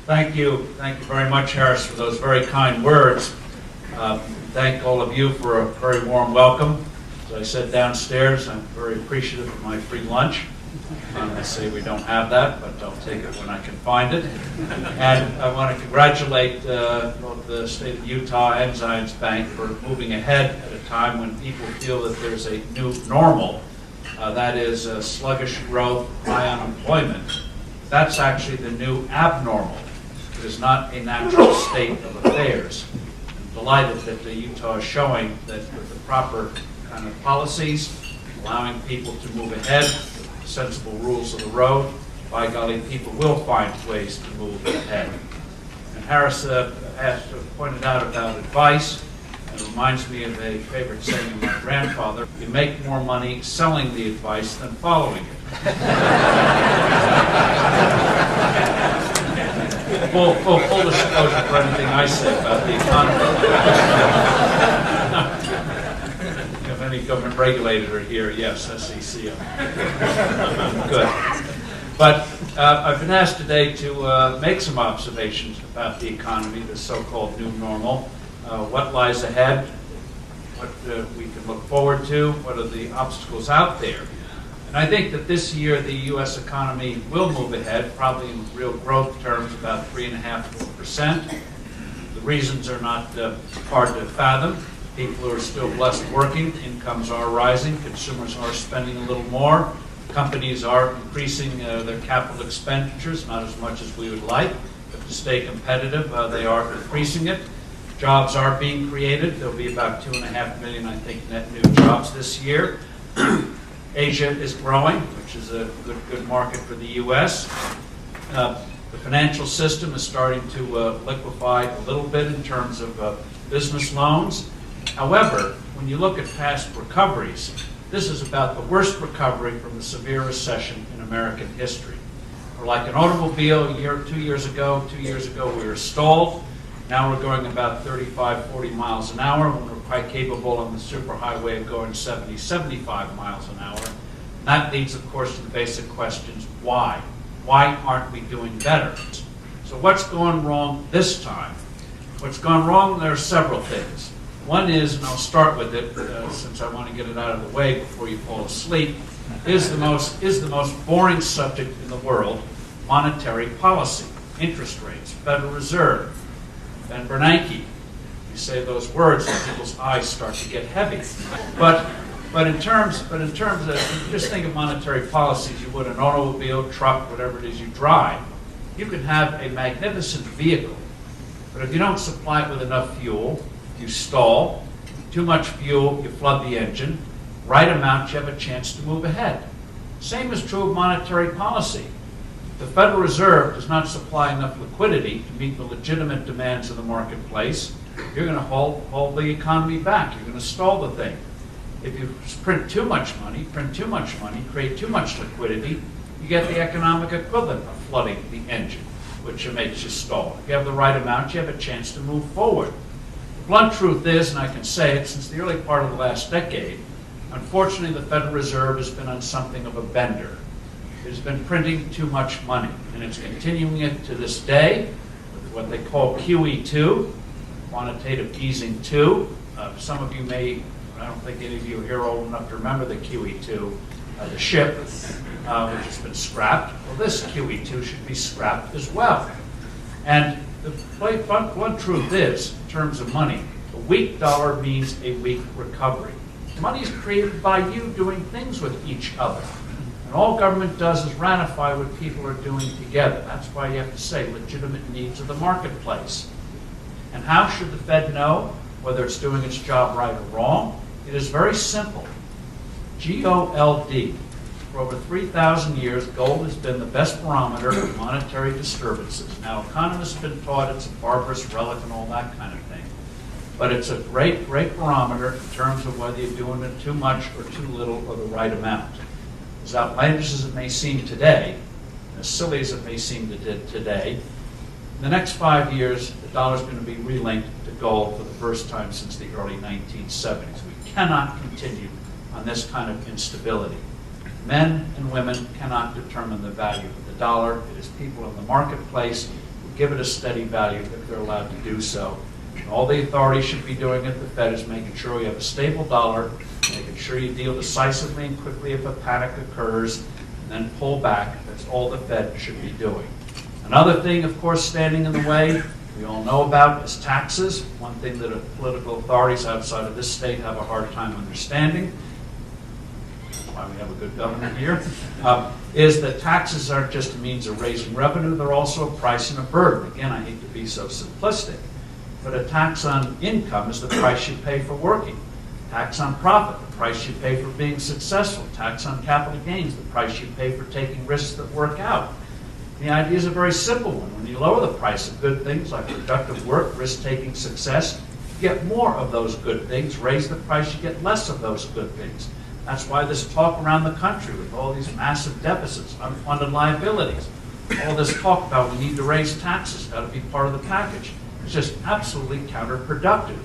Thank you very much, Harris, for those very kind words. Thank all of you for a very warm welcome. As I said downstairs, I'm very appreciative of my free lunch. I say we don't have that, but I'll take it when I can find it. And I want to congratulate both the state of Utah and Zions Bank for moving ahead at a time when people feel that there's a new normal, that is sluggish growth, high unemployment. That's actually the new abnormal. It is not a natural state of affairs. I'm delighted that Utah is showing that with the proper kind of policies, allowing people to move ahead, with sensible rules of the road, by golly, people will find ways to move ahead. And Harris pointed out about advice. It reminds me of a favorite saying of my grandfather: you make more money selling the advice than following it. Full disclosure for anything I say about the economy. If any government regulator are here, yes, SEC. I'm good. But I've been asked today to make some observations about the economy, the so-called new normal, what lies ahead, what we can look forward to, what are the obstacles out there. And I think that this year the U.S. economy will move ahead, probably in real growth terms, about 3.5%. The reasons are not hard to fathom. People are still blessed working, incomes are rising, consumers are spending a little more, companies are increasing their capital expenditures, not as much as we would like, but to stay competitive, they are increasing it. Jobs are being created. There'll be about 2.5 million, I think, net new jobs this year. Asia is growing, which is a good market for the U.S. The financial system is starting to liquefy a little bit in terms of business loans. However, when you look at past recoveries, this is about the worst recovery from the severe recession in American history. Or like an automobile, 2 years ago we were stalled. Now we're going about 35, 40 miles an hour when we're quite capable on the superhighway of going 70, 75 miles an hour. And that leads, of course, to the basic questions: why? Why aren't we doing better? So what's gone wrong this time? What's gone wrong? There are several things. One is, and I'll start with it since I want to get it out of the way before you fall asleep, is the most boring subject in the world: monetary policy, interest rates, Federal Reserve. Ben Bernanke, you say those words and people's eyes start to get heavy. But in terms of, just think of monetary policies, you would an automobile, truck, whatever it is you drive. You can have a magnificent vehicle, but if you don't supply it with enough fuel, you stall. Too much fuel, you flood the engine. Right amount, you have a chance to move ahead. Same is true of monetary policy. The Federal Reserve does not supply enough liquidity to meet the legitimate demands of the marketplace. You're going to hold the economy back. You're going to stall the thing. If you print too much money, create too much liquidity, you get the economic equivalent of flooding the engine, which makes you stall. If you have the right amount, you have a chance to move forward. The blunt truth is, and I can say it, since the early part of the last decade, unfortunately the Federal Reserve has been on something of a bender. It has been printing too much money, and it's continuing it to this day with what they call QE2, quantitative easing 2. Some of you may, I don't think any of you here are old enough to remember the QE2, the ship, which has been scrapped. Well, this QE2 should be scrapped as well. And the blunt truth is, in terms of money, a weak dollar means a weak recovery. Money is created by you doing things with each other. And all government does is ratify what people are doing together. That's why you have to say legitimate needs of the marketplace. And how should the Fed know whether it's doing its job right or wrong? It is very simple. GOLD. For over 3,000 years, gold has been the best barometer of monetary disturbances. Now, economists have been taught it's a barbarous relic and all that kind of thing. But it's a great, great barometer in terms of whether you're doing it too much or too little or the right amount. As outlandish as it may seem today, as silly as it may seem today, in the next 5 years, the dollar is going to be relinked to gold for the first time since the early 1970s. We cannot continue on this kind of instability. Men and women cannot determine the value of the dollar. It is people in the marketplace who give it a steady value if they're allowed to do so. And all the authorities should be doing at the Fed is making sure we have a stable dollar, making sure you deal decisively and quickly if a panic occurs, and then pull back. That's all the Fed should be doing. Another thing, of course, standing in the way, we all know about, is taxes. One thing that political authorities outside of this state have a hard time understanding, that's why we have a good government here, is that taxes aren't just a means of raising revenue, they're also a price and a burden. Again, I hate to be so simplistic, but a tax on income is the price you pay for working. Tax on profit, the price you pay for being successful. Tax on capital gains, the price you pay for taking risks that work out. The idea is a very simple one. When you lower the price of good things like productive work, risk-taking success, you get more of those good things. Raise the price, you get less of those good things. That's why this talk around the country with all these massive deficits, unfunded liabilities, all this talk about we need to raise taxes, got to be part of the package, is just absolutely counterproductive.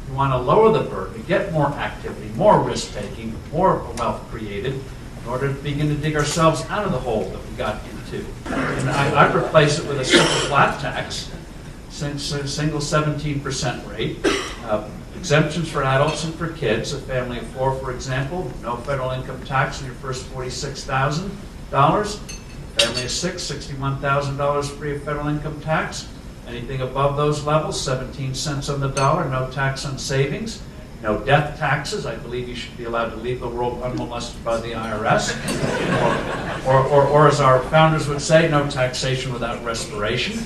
You want to lower the burden, get more activity, more risk-taking, more wealth created in order to begin to dig ourselves out of the hole that we got into. And I'd replace it with a simple flat tax, single 17% rate, exemptions for adults and for kids. A family of 4, for example, no federal income tax on your first $46,000. Family of 6, $61,000 free of federal income tax. Anything above those levels, 17 cents on the dollar, no tax on savings, no death taxes. I believe you should be allowed to leave the world unmolested by the IRS. or as our founders would say, no taxation without respiration.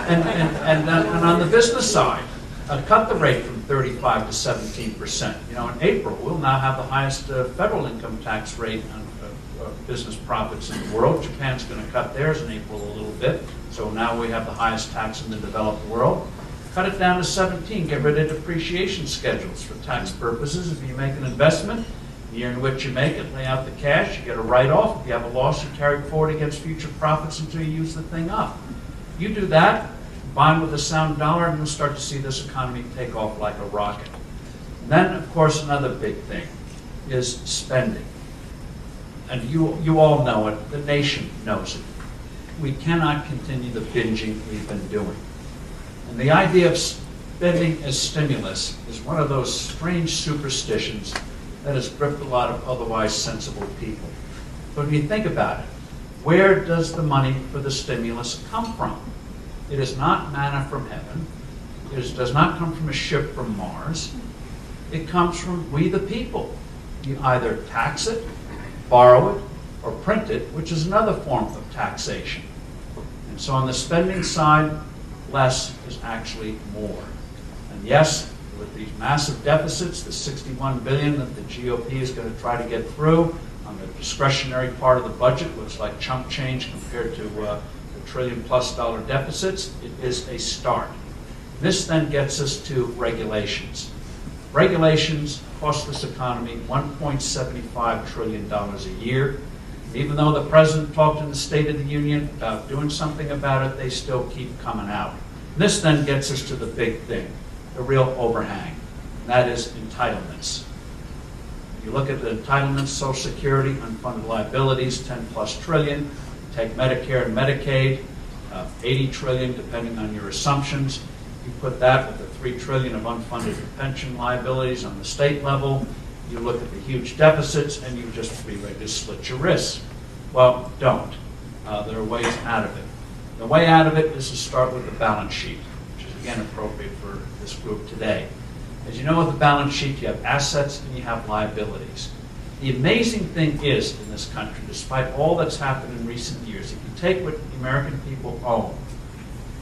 and on the business side, cut the rate from 35 to 17%. You know, in April, we'll now have the highest federal income tax rate on business profits in the world. Japan's going to cut theirs in April a little bit, so now we have the highest tax in the developed world. Cut it down to 17. Get rid of depreciation schedules for tax purposes. If you make an investment, the year in which you make it, lay out the cash, you get a write-off. If you have a loss, you carry it forward against future profits until you use the thing up. You do that, combined with a sound dollar, and you'll start to see this economy take off like a rocket. And then, of course, another big thing is spending. And you all know it, the nation knows it. We cannot continue the binging we've been doing. And the idea of spending as stimulus is one of those strange superstitions that has gripped a lot of otherwise sensible people. But when you think about it, where does the money for the stimulus come from? It is not manna from heaven. It does not come from a ship from Mars. It comes from we the people. You either tax it, borrow it, or print it, which is another form of taxation. And so on the spending side, less is actually more. And yes, with these massive deficits, the $61 billion that the GOP is going to try to get through on the discretionary part of the budget looks like chump change compared to the trillion-plus dollar deficits. It is a start. This then gets us to regulations. Regulations cost this economy $1.75 trillion a year. Even though the president talked in the State of the Union about doing something about it, they still keep coming out. This then gets us to the big thing, the real overhang, and that is entitlements. If you look at the entitlements, Social Security, unfunded liabilities, 10+ trillion. Take Medicare and Medicaid, 80 trillion depending on your assumptions. You put that with the 3 trillion of unfunded pension liabilities on the state level. You look at the huge deficits and you just be ready to split your wrists. Well, don't. There are ways out of it. The way out of it is to start with the balance sheet, which is again appropriate for this group today. As you know, with the balance sheet, you have assets and you have liabilities. The amazing thing is in this country, despite all that's happened in recent years, if you take what the American people own,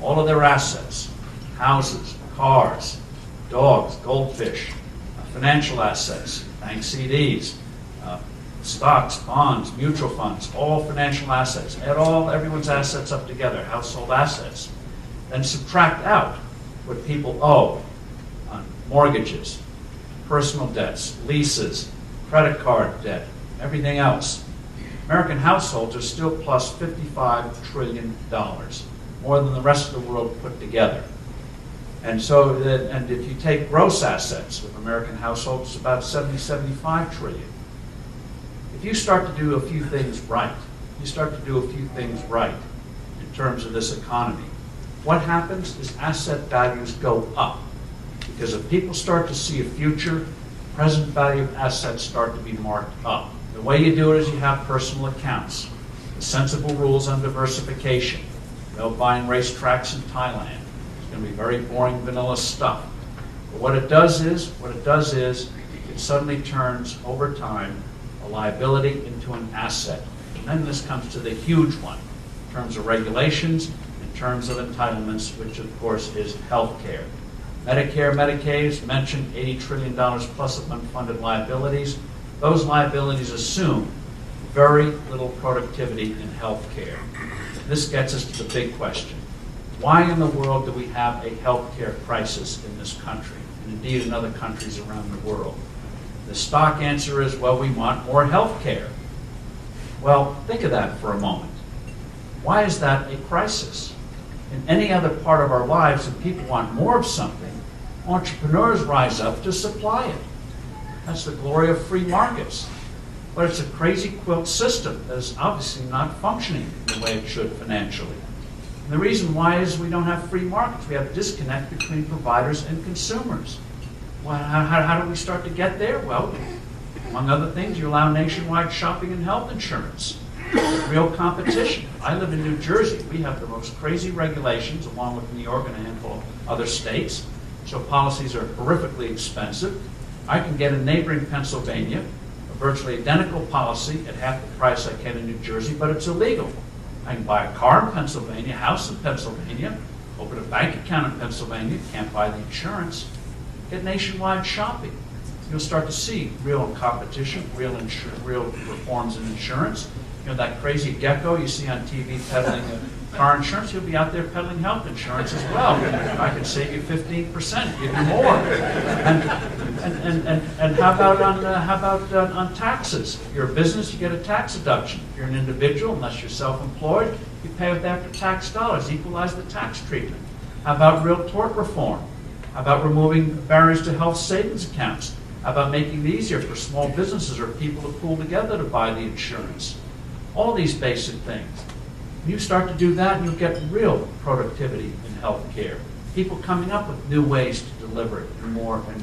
all of their assets, houses, cars, dogs, goldfish, financial assets, bank CDs, stocks, bonds, mutual funds, all financial assets. Add everyone's assets up together, household assets. Then subtract out what people owe on mortgages, personal debts, leases, credit card debt, everything else. American households are still plus $55 trillion, more than the rest of the world put together. And so, and if you take gross assets of American households, it's about 75 trillion. If you start to do a few things right, in terms of this economy. What happens is asset values go up, because if people start to see a future, present value of assets start to be marked up. The way you do it is you have personal accounts, the sensible rules on diversification, no buying racetracks in Thailand. It's going to be very boring vanilla stuff. But what it does is it suddenly turns over time a liability into an asset. And then this comes to the huge one in terms of regulations, in terms of entitlements, which of course is health care. Medicare, Medicaid is mentioned, $80 trillion plus of unfunded liabilities. Those liabilities assume very little productivity in health care. This gets us to the big question. Why in the world do we have a health care crisis in this country, and indeed in other countries around the world? The stock answer is, well, we want more health care. Well, think of that for a moment. Why is that a crisis? In any other part of our lives, if people want more of something, entrepreneurs rise up to supply it. That's the glory of free markets. But it's a crazy quilt system that is obviously not functioning the way it should financially. And the reason why is we don't have free markets. We have a disconnect between providers and consumers. Well, how do we start to get there? Well, among other things, you allow nationwide shopping and health insurance. Real competition. I live in New Jersey. We have the most crazy regulations, along with New York and a handful of other states. So policies are horrifically expensive. I can get in neighboring Pennsylvania a virtually identical policy at half the price I can in New Jersey, but it's illegal. I can buy a car in Pennsylvania, a house in Pennsylvania, open a bank account in Pennsylvania, can't buy the insurance. Get nationwide shopping. You'll start to see real competition, real reforms in insurance. You know, that crazy gecko you see on TV peddling car insurance, he'll be out there peddling health insurance as well. I can save you 15%, give you more. And how about on taxes? If you're a business, you get a tax deduction. If you're an individual, unless you're self-employed, you pay with after-tax dollars, equalize the tax treatment. How about real tort reform? How about removing barriers to health savings accounts? How about making it easier for small businesses or people to pool together to buy the insurance? All these basic things. When you start to do that, you'll get real productivity in health care. People coming up with new ways to deliver it and more and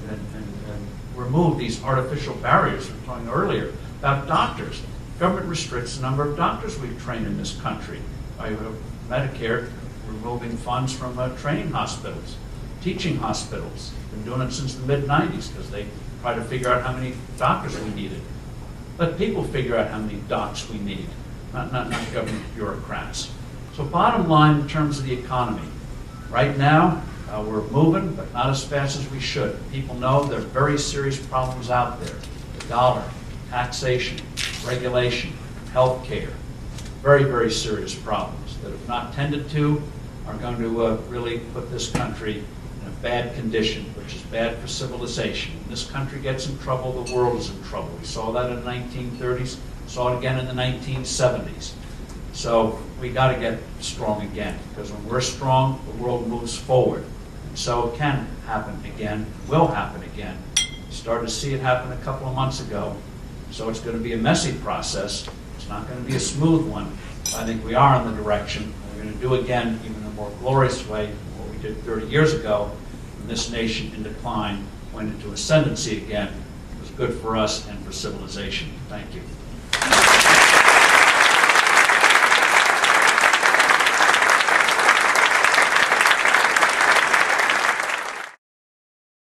remove these artificial barriers we were talking earlier about doctors. Government restricts the number of doctors we train in this country by Medicare removing funds from training hospitals, teaching hospitals. Been doing it since the mid-90s because they try to figure out how many doctors we needed. Let people figure out how many docs we need, not government bureaucrats. So bottom line in terms of the economy, right now we're moving, but not as fast as we should. People know there are very serious problems out there. The dollar, taxation, regulation, health care, very, very serious problems that if not tended to are going to really put this country in a bad condition, which is bad for civilization. When this country gets in trouble, the world is in trouble. We saw that in the 1930s, saw it again in the 1970s. So we got to get strong again, because when we're strong, the world moves forward. And so it can happen again, will happen again. We started to see it happen a couple of months ago. So it's going to be a messy process. It's not going to be a smooth one. I think we are in the direction. We're going to do again, even in a more glorious way, than what we did 30 years ago, when this nation in decline went into ascendancy again. It was good for us and for civilization. Thank you.